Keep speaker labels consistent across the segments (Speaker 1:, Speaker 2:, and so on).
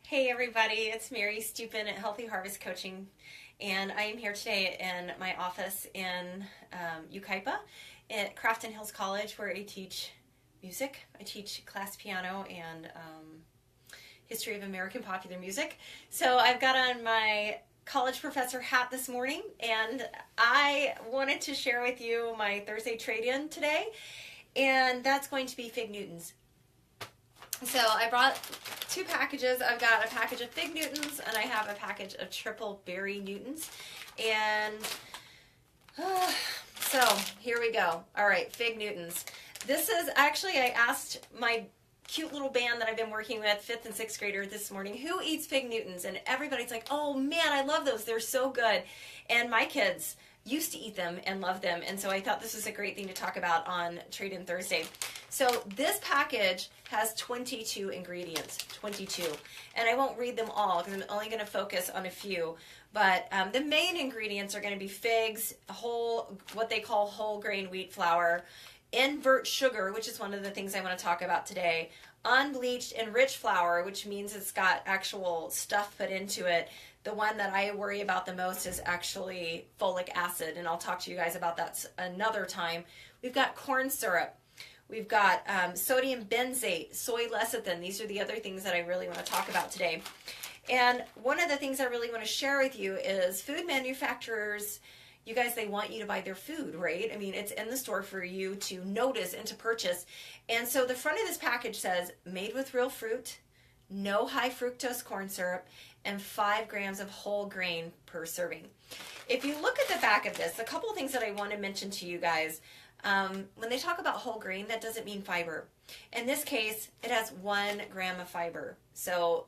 Speaker 1: Hey everybody, it's Mary Stupin at Healthy Harvest Coaching, and I am here today in my office in Yucaipa at Crafton Hills College, where I teach music. I teach class piano and history of American popular music. So I've got on my college professor hat this morning, and I wanted to share with you my Thursday trade-in today, and that's going to be Fig Newtons. So I brought two packages. I've got a package of Fig Newtons and I have a package of Triple Berry Newtons. And so here we go. All right, Fig Newtons. This is actually, I asked my cute little band that I've been working with, 5th and 6th grader, this morning, who eats Fig Newtons? And everybody's like, oh man, I love those. They're so good. And my kids used to eat them and love them. And so I thought this was a great thing to talk about on Trade-In Thursday. So this package has 22 ingredients, 22. And I won't read them all because I'm only going to focus on a few. But the main ingredients are going to be figs, what they call whole grain wheat flour, invert sugar, which is one of the things I want to talk about today, unbleached enriched flour, which means it's got actual stuff put into it. The one that I worry about the most is actually folic acid, and I'll talk to you guys about that another time. We've got corn syrup. We've got sodium benzoate, soy lecithin. These are the other things that I really want to talk about today. And one of the things I really want to share with you is food manufacturers, you guys, they want you to buy their food, right? I mean, it's in the store for you to notice and to purchase. And so the front of this package says, made with real fruit, no high fructose corn syrup, and 5 grams of whole grain per serving. If you look at the back of this, a couple of things that I want to mention to you guys. When they talk about whole grain, that doesn't mean fiber. In this case, it has 1 gram of fiber. So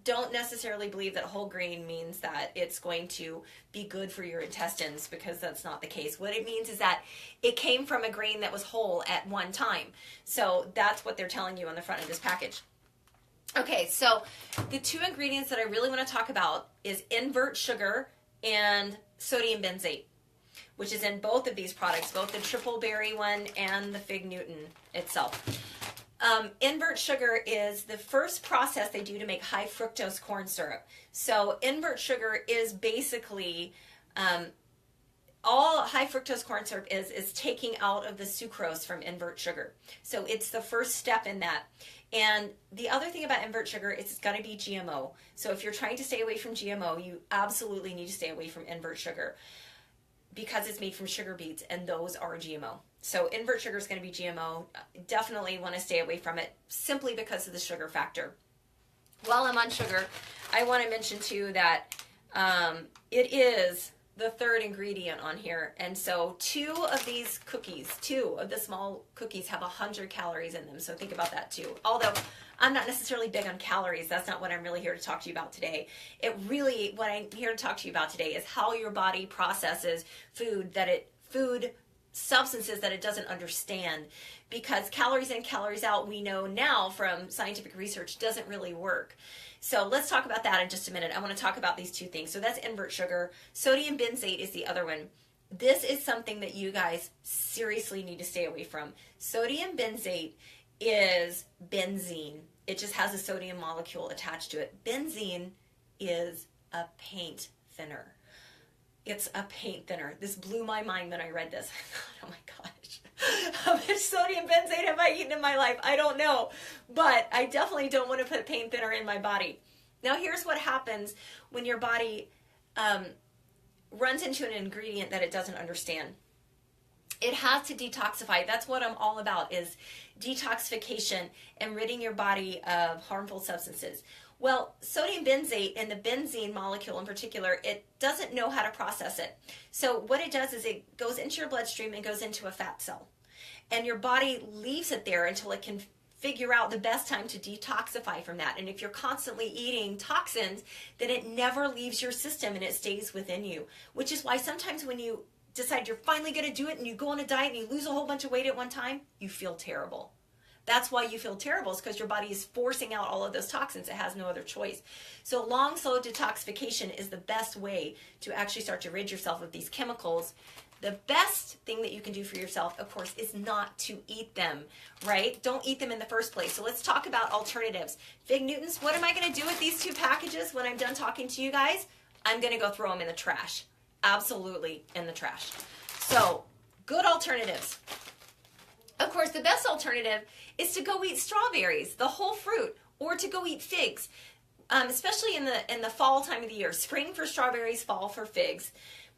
Speaker 1: don't necessarily believe that whole grain means that it's going to be good for your intestines, because that's not the case. What it means is that it came from a grain that was whole at one time. So that's what they're telling you on the front of this package. Okay, so the two ingredients that I really want to talk about is invert sugar and sodium benzoate, which is in both of these products, both the Triple Berry one and the Fig Newton itself. Invert sugar is the first process they do to make high fructose corn syrup. So invert sugar is basically all high fructose corn syrup is taking out of the sucrose from invert sugar. So it's the first step in that. And the other thing about invert sugar is it's going to be GMO. So if you're trying to stay away from GMO, you absolutely need to stay away from invert sugar, because it's made from sugar beets, and those are GMO. So invert sugar is going to be GMO. Definitely want to stay away from it simply because of the sugar factor. While I'm on sugar, I want to mention too that it is the third ingredient on here. And so 2 of these cookies, 2 of the small cookies have 100 calories in them. So think about that too. Although I'm not necessarily big on calories, that's not what I'm really here to talk to you about today. What I'm here to talk to you about today is how your body processes food substances that it doesn't understand, because calories in, calories out, we know now from scientific research, doesn't really work. So let's talk about that in just a minute. I want to talk about these 2 things. So that's invert sugar. Sodium benzoate is the other one. This is something that you guys seriously need to stay away from. Sodium benzoate is benzene. It just has a sodium molecule attached to it. Benzene is a paint thinner. It's a paint thinner. This blew my mind when I read this. I thought, oh my gosh, how much sodium benzoate have I eaten in my life? I don't know, but I definitely don't want to put paint thinner in my body. Now here's what happens when your body runs into an ingredient that it doesn't understand. It has to detoxify. That's what I'm all about, is detoxification and ridding your body of harmful substances. Well, sodium benzoate, and the benzene molecule in particular, it doesn't know how to process it. So what it does is it goes into your bloodstream and goes into a fat cell. And your body leaves it there until it can figure out the best time to detoxify from that. And if you're constantly eating toxins, then it never leaves your system and it stays within you. Which is why sometimes when you decide you're finally going to do it and you go on a diet and you lose a whole bunch of weight at one time, you feel terrible. That's why you feel terrible, is because your body is forcing out all of those toxins. It has no other choice. So long, slow detoxification is the best way to actually start to rid yourself of these chemicals The best thing that you can do for yourself, of course, is not to eat them, right? Don't eat them in the first place. So let's talk about alternatives. Fig Newtons, what am I going to do with these 2 packages when I'm done talking to you guys? I'm going to go throw them in the trash. Absolutely in the trash. So, good alternatives. Of course, the best alternative is to go eat strawberries, the whole fruit, or to go eat figs, especially in the fall time of the year. Spring for strawberries, fall for figs.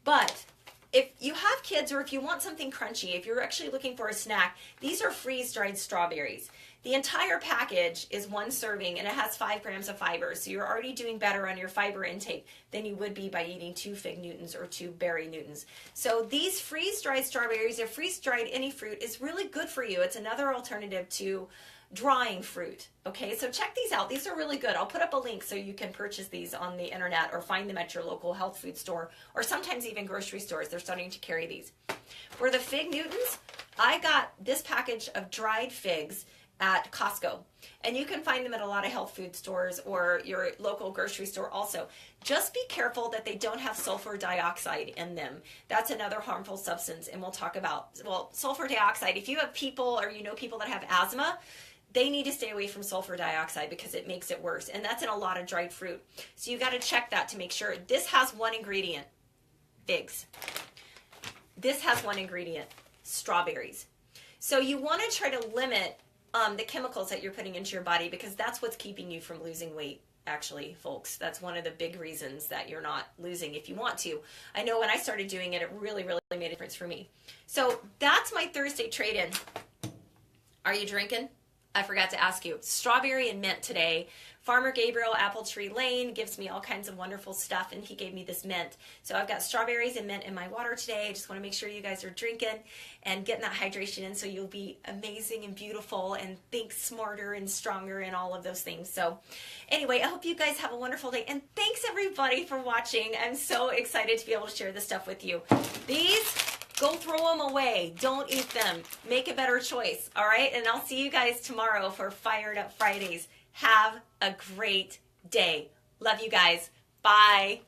Speaker 1: But if you have kids or if you want something crunchy, if you're actually looking for a snack, these are freeze-dried strawberries. The entire package is 1 serving and it has 5 grams of fiber. So you're already doing better on your fiber intake than you would be by eating 2 Fig Newtons or 2 Berry Newtons. So these freeze-dried strawberries or freeze-dried any fruit is really good for you. It's another alternative to drying fruit. Okay, so check these out. These are really good. I'll put up a link so you can purchase these on the internet or find them at your local health food store or sometimes even grocery stores. They're starting to carry these. For the Fig Newtons, I got this package of dried figs at Costco, and you can find them at a lot of health food stores or your local grocery store also. Just be careful that they don't have sulfur dioxide in them. That's another harmful substance, and we'll talk about, well, sulfur dioxide. If you have people or you know people that have asthma, they need to stay away from sulfur dioxide because it makes it worse, and that's in a lot of dried fruit. So you got to check that to make sure. This has 1 ingredient, figs. This has 1 ingredient, strawberries. So you want to try to limit the chemicals that you're putting into your body because that's what's keeping you from losing weight, actually, folks. That's one of the big reasons that you're not losing if you want to. I know when I started doing it, it really, really made a difference for me. So that's my Thursday trade-in. Are you drinking? I forgot to ask you. Strawberry and mint today. Farmer Gabriel, Apple Tree Lane, gives me all kinds of wonderful stuff, and he gave me this mint. So I've got strawberries and mint in my water today. I just want to make sure you guys are drinking and getting that hydration in so you'll be amazing and beautiful and think smarter and stronger and all of those things. So anyway, I hope you guys have a wonderful day, and thanks everybody for watching. I'm so excited to be able to share this stuff with you. These, go throw them away. Don't eat them. Make a better choice, all right? And I'll see you guys tomorrow for Fired Up Fridays. Have a great day. Love you guys. Bye.